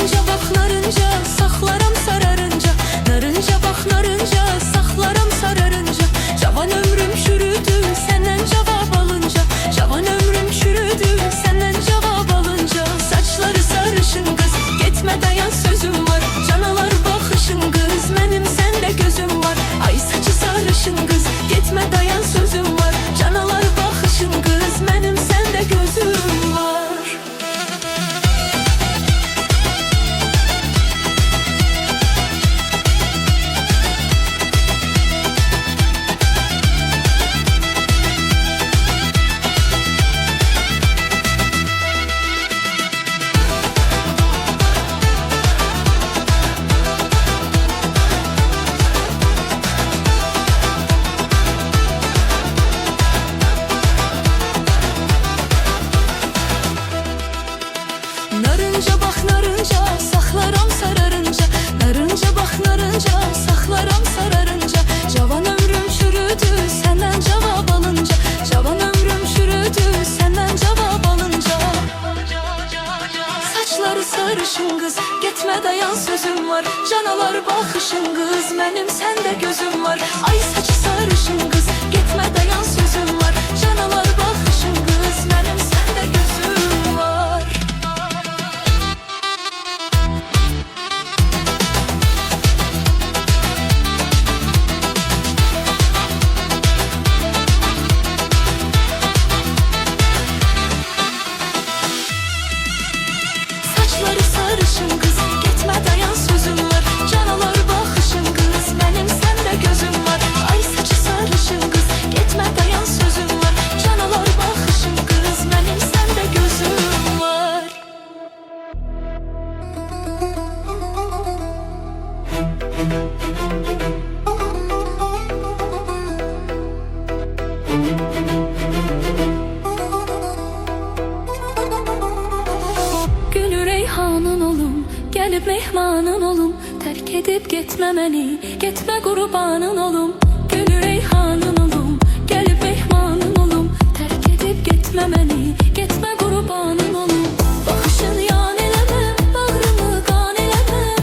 Narınca bak narınca, saxlaram sararınca. Narınca bak narınca, saxlaram sararınca. Cavan ömrüm çürüdü senden cevap alınca. Cavan ömrüm çürüdü senden cevap alınca. Saçları sarışın kız, gitme dayan sözüm var. Canalar bakışın kız, benim sende gözüm var. Ay saçı sarışın kız, gitme dayan sözüm var. Canalar bakışın kız, benim sende gözüm var. Narınca bak narınca, saxlaram sararınca. Narınca bak narınca, saxlaram sararınca. Cavan ömrüm çürüdü senden cevap alınca. Cavan ömrüm çürüdü senden cevap alınca. Saçları sarışın kız, gitme dayan sözüm var. Canalar bakışın kız, benim sende gözüm var. Ay saçı sarışın kız, gitme dayan sözüm var. Canalar bakışın kız, benim sende gözüm var. Saçları sarışın kız, gitme dayan sözüm var. Canalar bakışın kız, benim sende gözüm var. Ay saçı sarışın kız, gitme dayan sözüm var. Canalar bakışın kız, benim sende gözüm var. Gülü reyhanın olum, gelip mehmanın olum. Terk edip gitme beni, gitme kurbanın olum. Gülü reyhanın olum, gelip mehmanın olum. Terk edip gitme beni, gitme kurbanın olum. Bakışın yan eleme, bağrımı kan eleme.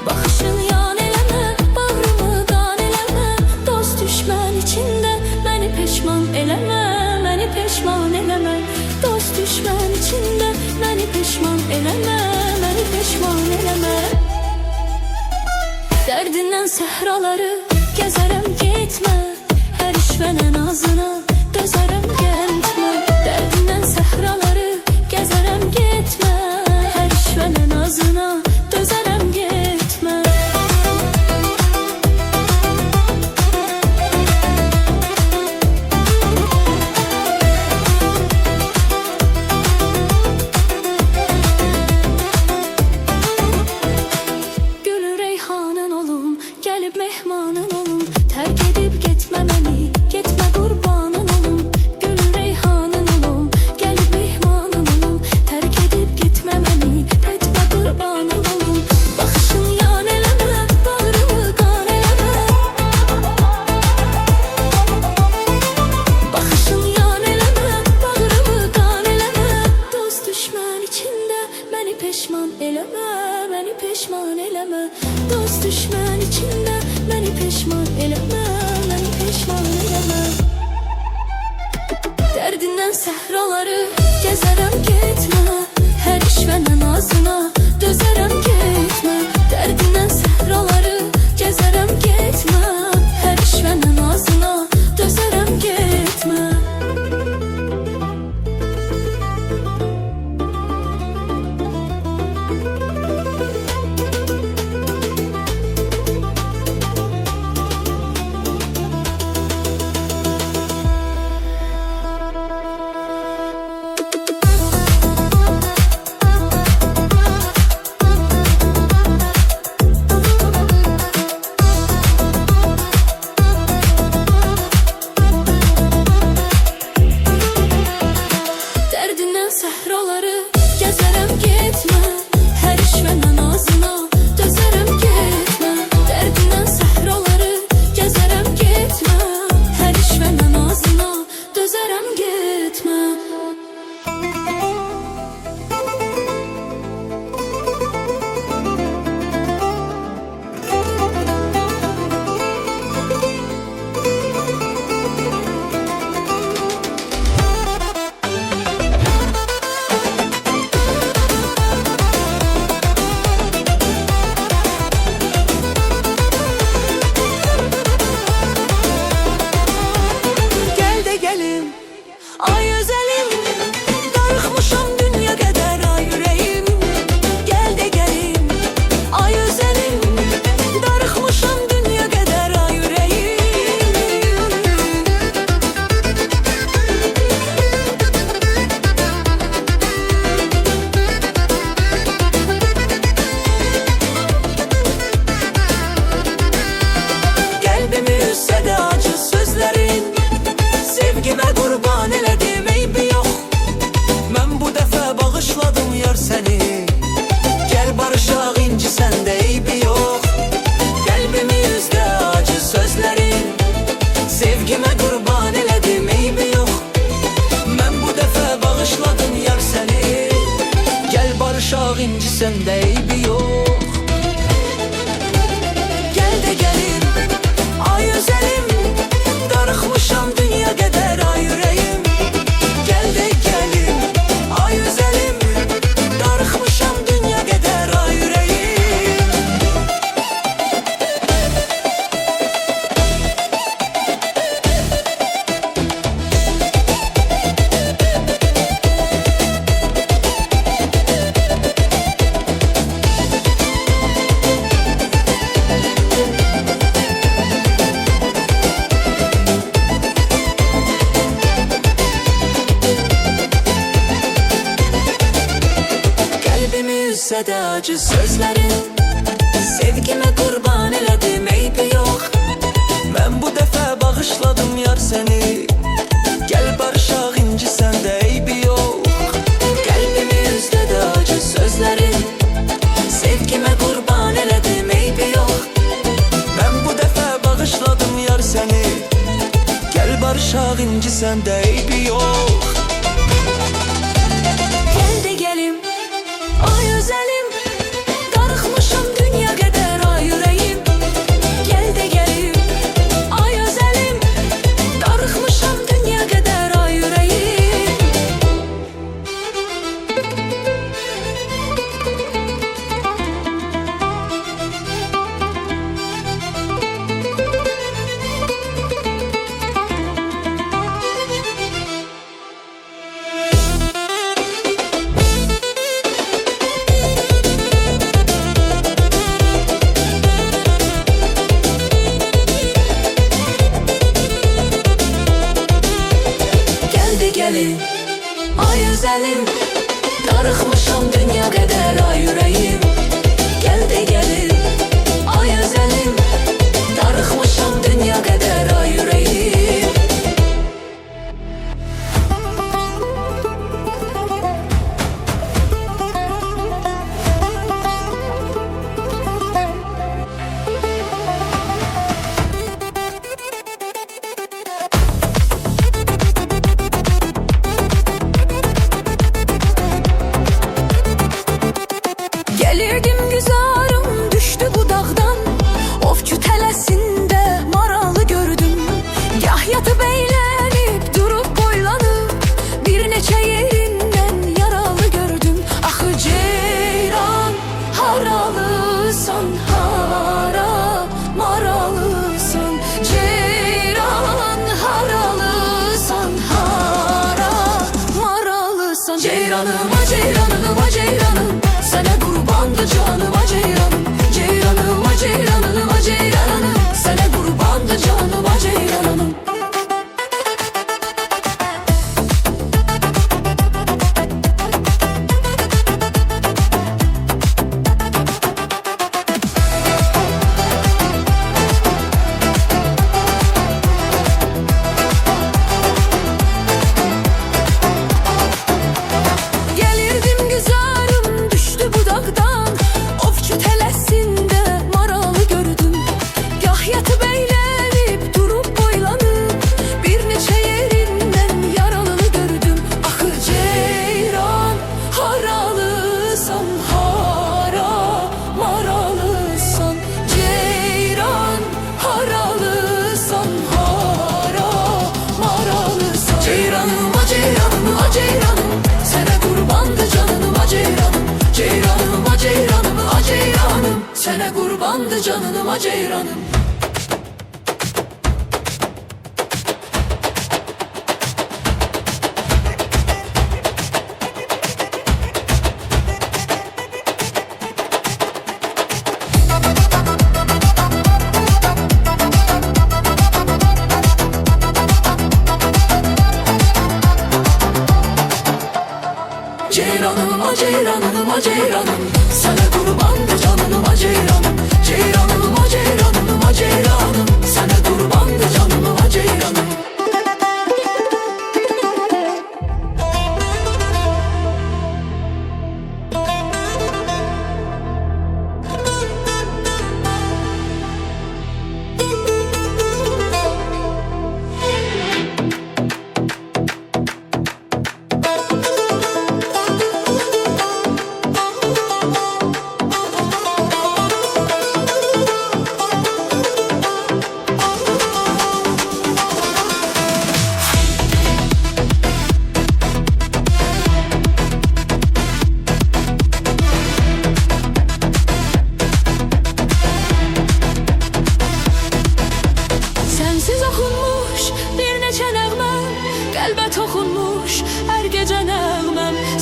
Bakışın yan eleme, bağrımı kan eleme. Dost düşman içinde beni peşman eleme. Beni peşman eleme. Dost düşman içinde beni peşman eleme. Beni peşman eleme. Derdinden sehraları gezerem gitme. Her işvenen ağzına dözerem gitme. Derdinden sehraları gezerem gitme. Her işvenen ağzına dözerem gitme. Gülü reyhanın olum, gelip mehmanın olum. Terk edip gitme beni, gitme kurbanın olum. Gülü reyhanın olum, gelip mehmanın olum. Terk edip gitme beni, gitme kurbanın olum. Bakışın yan eleme, bağrımı kan eleme. Bakışın yan eleme, bağrımı kan eleme. Dost düşman içinde beni peşman eleme. Beni peşman eleme. Dost düşman içinde beni peşman eleme. Beni peşman eleme. Derdinden sehraları gezerem gitme. Her işvenen ağzına dözerem gitme. Derdinden sehraları gezerem gitme. Her işvenen ağzına dözerem gitme. seni. Gel barışaq inci səndə eybi yox. Gel de gelin ay özelim, darıxmışam dünya qədər ay ürəyim. Gel de gelin ay özelim, darıxmışam dünya qədər ay ürəyim. Qəlbimi üzsədə acı sözlərin, sevgimə qurban elədim eybi yox. Mən bu dəfə bağışladım yar səni. Gəl barışaq inci səndə eybi yox. Qəlbimi üzsədə acı sözlərin, sevgimə qurban elədim eybi yox. Mən bu dəfə bağışladım yar səni. Gəl barışaq inci səndə eybi yox. Gel de gelim ay özelim, darıxmışam dünya qədər ay ürəyim. Gel de gelim ay özelim, darıxmışam dünya qədər ay ürəyim. Gel de gelin ay özelim, darıxmışam dünya qədər ay ürəyim. Gel de gelin ay özelim, darıxmışam dünya qədər ay ürəyim. Gelirdim güzarım düştü bu dağdan, Ofçu tələsində maralı gördüm. Gah yatıp eğlenip durup boylanıp, bir neçə yerindən yaralı gördüm. Axı ceyran haralısan hara, maralısan ceyran haralısan hara, maralısan. Ceyranıma ceyranıma ceyranım, sana kurbandı canıma ceyranım. Ceyranıma ceyranıma ceyranım, sana kurbandı canıma ceyranım. Gelirdim güzarım düştü bu dağdan, Ofçu tələsində maralı gördüm. Gah yatıp eğlenip durup boylanıp, bir neçə yerindən yaralı gördüm. Axı ceyran haralısan hara, maralısan ceyran haralısan hara, maralısan. Ceyranıma ceyranıma ceyranım, sana kurbandı canınıma ceyranım. Ceyranıma ceyranıma ceyranım, sana kurbandı canınıma ceyranım. Ceyranıma ceyranıma ceyranım, sana kurbandı canınıma ceyranım. Ceyranıma ceyranıma ceyranım, sana kurbandı canınıma ceyranım.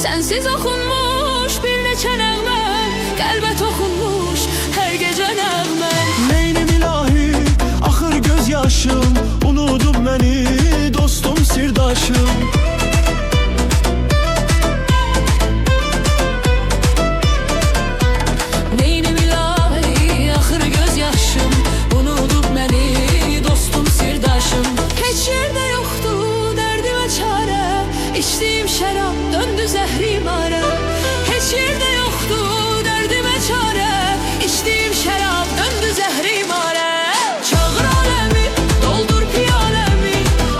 Sensiz okunmuş bir neçə nəğmə, qəlbə toxunmuş hər gecə nəğmə. Neynim ilahi, axır göz yaşım, unudub məni dostum sirdaşım. Neynim ilahi, axır göz yaşım, unudub məni dostum sirdaşım. Heç yerdə yoxdur dərdimə çarə, içdiyim şərab döndü zəhrimara. Heç yerdə yoxdur dərdimə çarə, içdiyim şərab döndü zəhrimara. Çağır aləmi, doldur piyaləmi,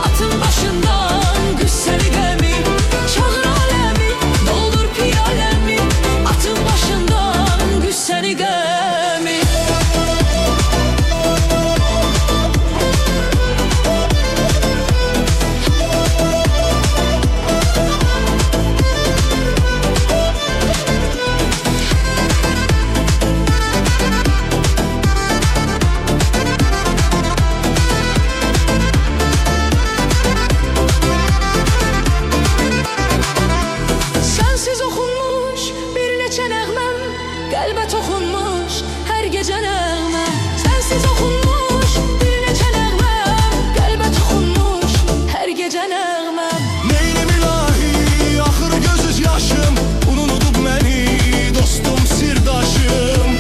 atın başından qüssəli qəmi. Çağır aləmi, doldur piyaləmi, atın başından qüssəli qəmi. Sensiz okunmuş bir neçə nəğməm, qəlbə toxunmuş hər gecə nəğməm. Sensiz okunmuş bir neçə nəğməm, qəlbə toxunmuş hər gecə nəğməm. Neynim ilahi, axır göz yaşım, unudub məni dostum sirdaşım.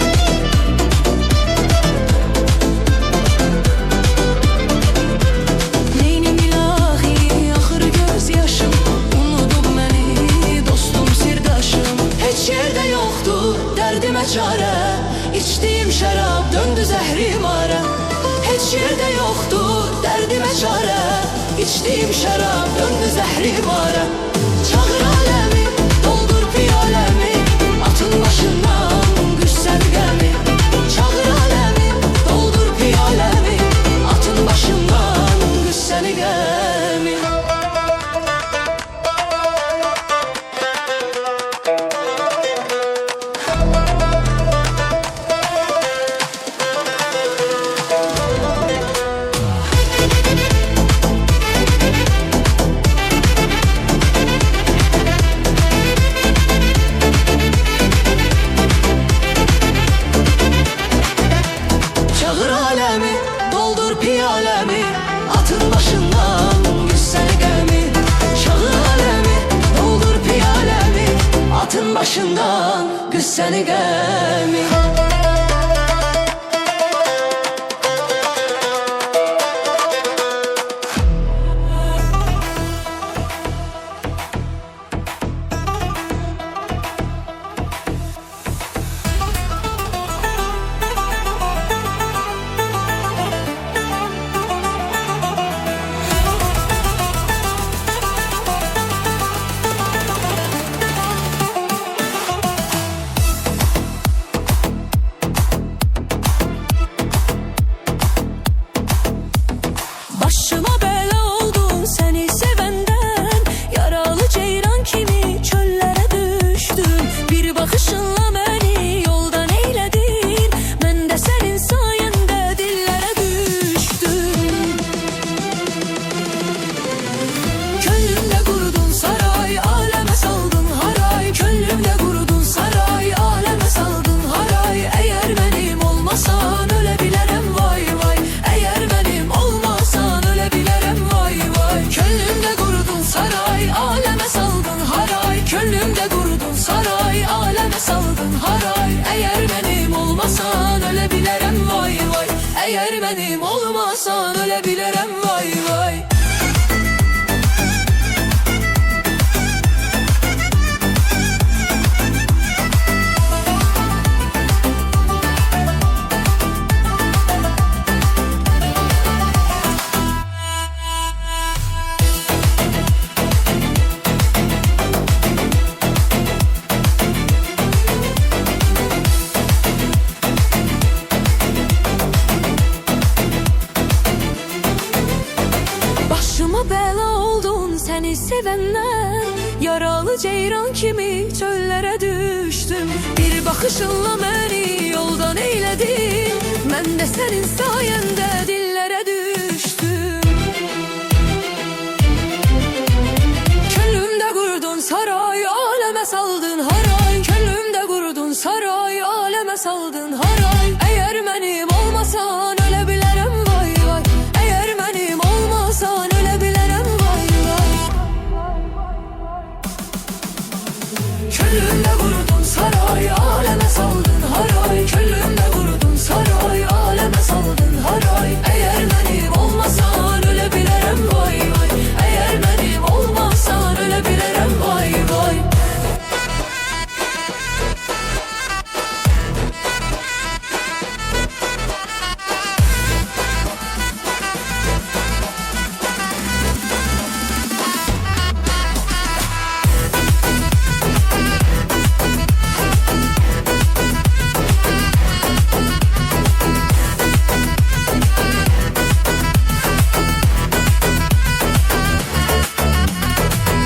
Neynim ilahi, axır göz yaşım, unudub məni dostum sirdaşım. Heç yerdə yoxdur dərdimə çarə, içdiyim şərab döndü zəhrimara. Heç yerdə yoxdur dərdimə çarə, içdiyim şərab döndü zəhrimara. Çağır aləmi, doldur piyaləmi, atın başından qüssəli qəmi. Çağır aləmi, doldur piyaləmi, atın başından qüssəli qəmi. Çağır aləmi, doldur piyaləmi, atın başından qüssəli qəmi. Çağır aləmi, doldur piyaləmi, atın başından qüssəli qəmi. Başıma bela oldun seni sevenden, yaralı ceyran kimi çöllere düştüm. Bir bakışınla beni yoldan eyledin, ben de senin sayende dillere düştüm. Könlümde kurdun saray, aleme saldın haray. Könlümde kurdun saray, aleme saldın haray. Eğer benim olmasan ölebilirim vay vay. Eğer benim olmasan ölebilirim vay vay. Könlümde kurdun saray, aleme saldın haray. Könlümde kurdun saray, aleme saldın haray. Eğer benim olmasan ölebilirim vay vay. Eğer benim olmasan ölebilirim vay vay. Başıma bela oldun seni sevenler, yaralı ceyran kimi çöllere düştüm. Bir bakışınla beni yoldan eyledin, ben de senin sayende dillere düştüm. Könlümde kurdun saray, aleme aleme saldın haray. Könlümde kurdun saray, aleme saldın haray. Eğer benim olmasan ölebilirim vay vay. Eğer benim olmasan ölebilirim vay vay. Könlümde kurdun saray, aleme saldın haray. Könlümde kurdun saray, aleme saldın haray. Eğer benim olmasan ölebilirim vay vay. Eğer benim olmasan ölebilirim vay vay.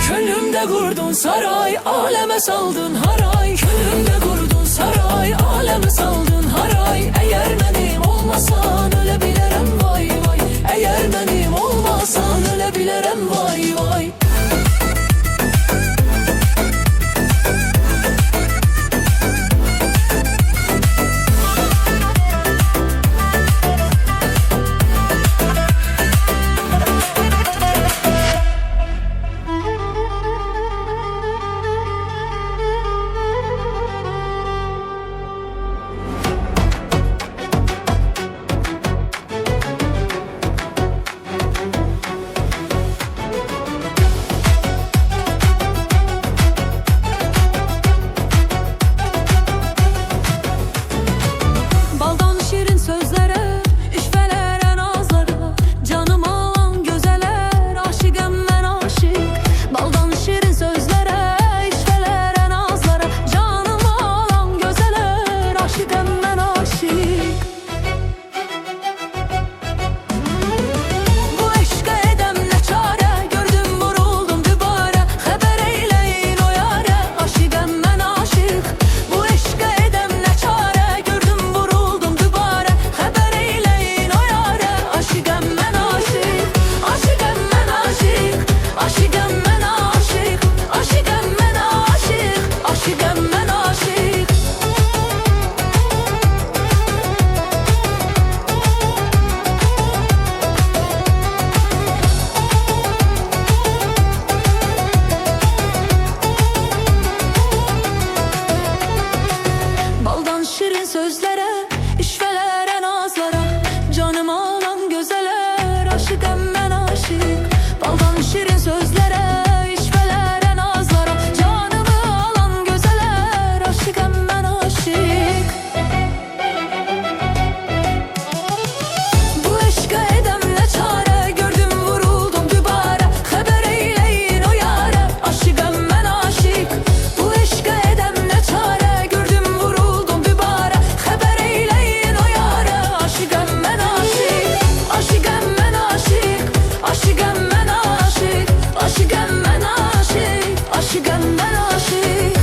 Könlümde kurdun saray, aleme saldın haray. Könlümde kurdun saray, aleme saldın haray. Eğer benim olmasan ölebilirim vay vay. Eğer benim olmasan ölebilirim vay vay. Baldan şirin sözlere, işvelere nazlara, canım alan gözeler, aşıkım ben aşık. Baldan şirin sözlere, işvelere nazlara, canım alan gözeler, aşıkım ben aşık. Bu eşke edem ne çare, gördüm vuruldum dübare. Haber eyleyin o yare, aşıkım ben aşık. Bu eşke edem ne çare, gördüm vuruldum dübare. Haber eyleyin o yare, aşıkım ben aşık. Aşıkım ben aşık, aşıkım ben aşık. Aşıkım ben aşık, aşıkım ben aşık. Baldan şirin sözlere, işvelere nazlara, canım alan gözeler, aşıkım ben aşık. Baldan şirin sözlere, işvelere nazlara, canımı alan gözeler, aşıkım ben aşık. Bu eşke edem ne çare, gördüm vuruldum dübare. Haber eyleyin o yare, aşıkım ben aşık. Bu eşke edem ne çare, gördüm vuruldum dübare. Haber eyleyin o yare, aşıkım ben aşık. Aşıkım ben aşık, aşıkım ben aşık. Aşıkım ben aşık, aşıkım ben aşık.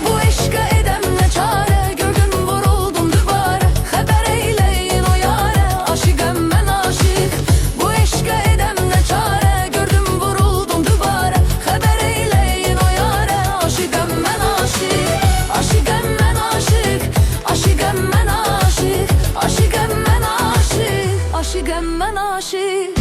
Bu eşke edem ne çare, gördüm vuruldum dübare. Haber eyleyin o yare, aşıkım ben aşık. Bu eşke edem ne çare, gördüm vuruldum dübare. Haber eyleyin o yare, aşıkım ben aşık. Aşıkım ben aşık, aşıkım ben aşık. Aşıkım ben aşık, aşıkım ben aşık.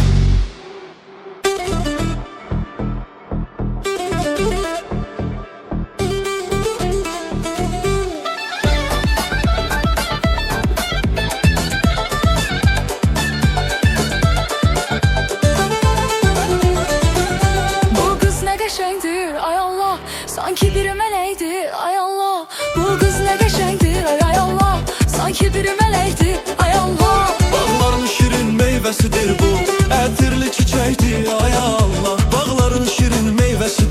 Bu kız ne geçendir ay Allah, sanki bir melektir ay Allah. Bu kız ne geçendir ay Allah, sanki bir melektir ay Allah. Bağların şirin meyvesidir bu, ətirli çiçektir ay Allah. Bağların şirin meyvesi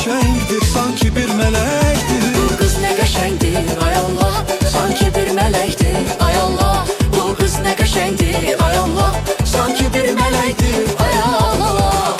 qəşəngdir, sanki bir mələkdir. Bu kız ne qəşəngdir, ay Allah, sanki bir mələkdir, ay Allah. Bu kız ne qəşəngdir, ay Allah, sanki bir mələkdir, ay Allah.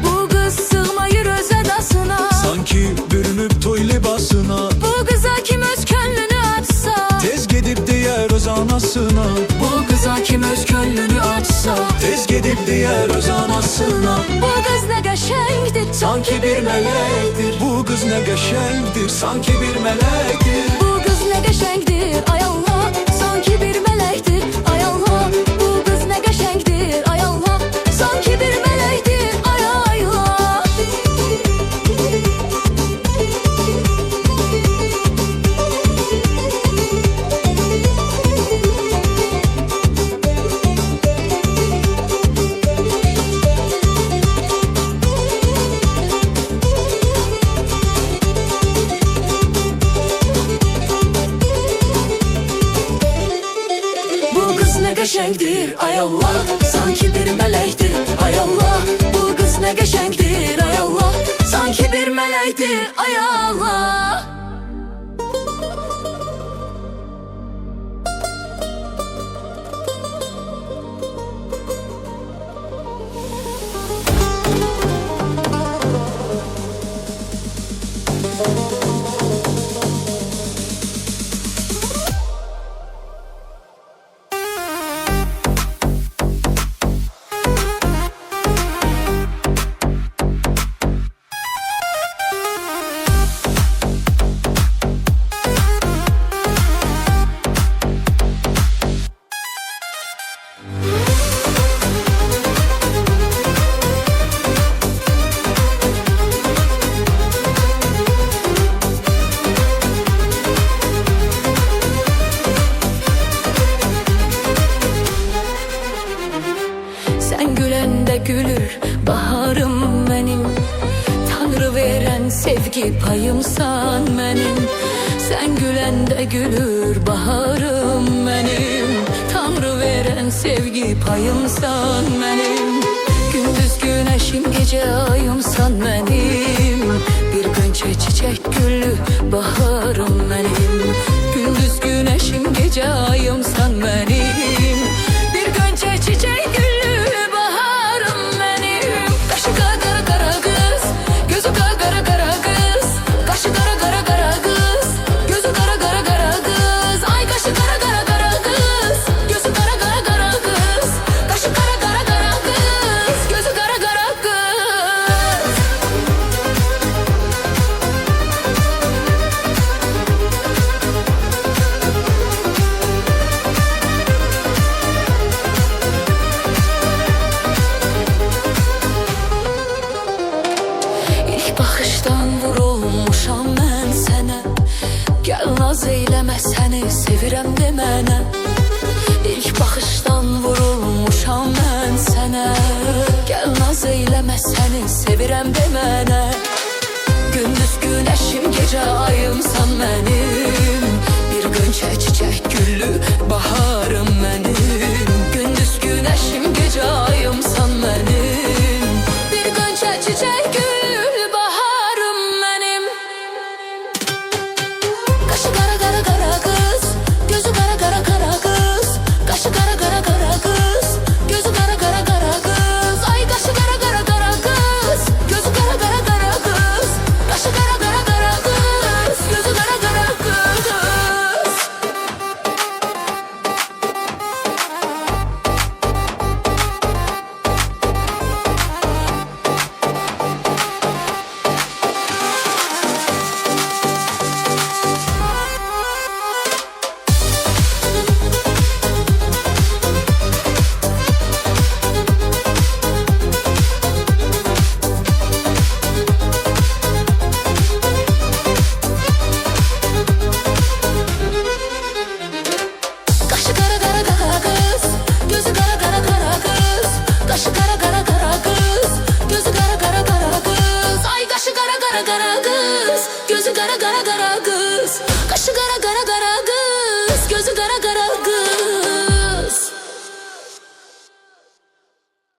Bu kız sığmayır öz edasına. Sanki bürünüb toy libasına, Bu kıza kim öz könlünü açsa. tez gedib deyər öz anasına. Bu kıza kim öz könlünü açsa. Tez gedib deyər öz anasına. Bu kız ne qəşəngdir, Sanki bir mələkdir. Bu qız nə qəşəngdir, sanki bir mələkdir. bu kız ne qəşəngdir, ay Allah, sanki bir mələkdir, ay Allah. Bu kız ne qəşəngdir, ay Allah, sanki bir mələkdir, ay Allah. Bu kız ne qəşəngdir, ay Allah, sanki bir mələkdir, ay Allah. Bu kız ne qəşəngdir, ay Allah, sanki bir mələkdir, ay Allah. Sen gülende gülür baharım benim. Tanrı veren sevgi payımsan benim. Sen gülende gülür baharım benim. Tanrı veren sevgi payımsan benim. Gündüz güneşim gece ayımsan benim. Bir gönçe çiçek güllü baharım benim. Gündüz güneşim gece ayımsan benim. Bir gönçe çiçek güllü baharım benim. Kaşı kara kara kız, gözü kara kara kız. Kaşı kara kara kara kız, gözü kara kara kara kız. Ay kaşı kara kara kara kız, gözü kara kara kara kız. Kaşı kara kara kara kız, gözü kara kara kız. İlk baxışdan vurulmuşam mən sənə. Gəl naz eyləmə səni sevirəm demənə. İlk baxışdan vurulmuşam mən sənə. Gəl naz eyləmə səni sevirəm demənə. Gündüz güneşim gece ayımsan benim. Bir gönçe çiçek güllü baharım benim. Gündüz güneşim gece ayımsan benim. Bir gönçe çiçek güllü baharım benim. Kaşı kara kara kara kız, gözü kara kara kara kız. Kaşı kara kara kara kız, gözü kara kara kara kız. Ay kaşı kara kara kara kız, gözü kara kara kara kız. Kaşı kara kara kara kız, gözü kara kara kız. kara kara kız, gözü kara kara kara kız, kaşı kara